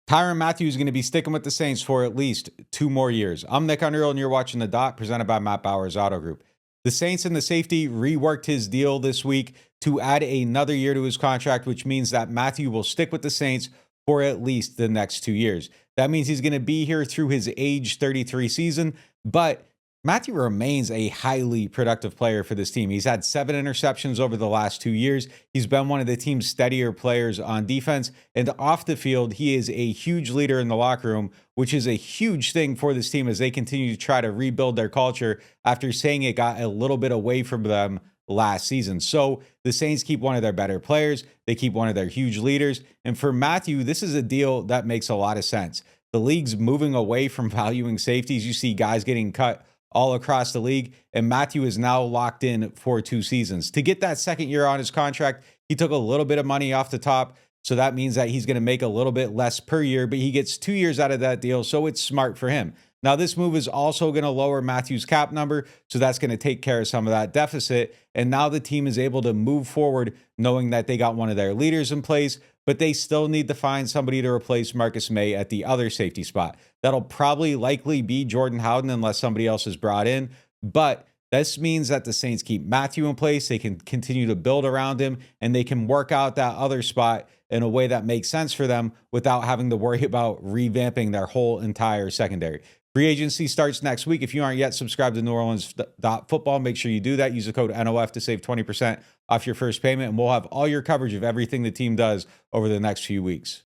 Tyrann Mathieu is going to be sticking with the Saints for at least 2 more years. I'm Nick Underhill, and you're watching The Dot, presented by Matt Bauer's Auto Group. The Saints and the safety reworked his deal this week to add another year to his contract, which means that Mathieu will stick with the Saints for at least the next 2 years. That means he's going to be here through his age 33 season, but Mathieu remains a highly productive player for this team. He's had 7 interceptions over the last 2 years. He's been one of the team's steadier players on defense. And off the field, he is a huge leader in the locker room, which is a huge thing for this team as they continue to try to rebuild their culture after saying it got a little bit away from them last season. So the Saints keep one of their better players. They keep one of their huge leaders. And for Mathieu, this is a deal that makes a lot of sense. The league's moving away from valuing safeties. You see guys getting cut all across the league, and Mathieu is now locked in for 2 seasons. To get that second year on his contract, he took a little bit of money off the top, so that means that he's going to make a little bit less per year, but he gets 2 years out of that deal, so it's smart for him. Now, this move is also going to lower Mathieu's cap number, so that's going to take care of some of that deficit, and now the team is able to move forward knowing that they got one of their leaders in place, but they still need to find somebody to replace Marcus May at the other safety spot. That'll probably likely be Jordan Howden unless somebody else is brought in, but this means that the Saints keep Mathieu in place. They can continue to build around him, and they can work out that other spot in a way that makes sense for them without having to worry about revamping their whole entire secondary. Free agency starts next week. If you aren't yet subscribed to NewOrleans.Football, make sure you do that. Use the code NOF to save 20% off your first payment, and we'll have all your coverage of everything the team does over the next few weeks.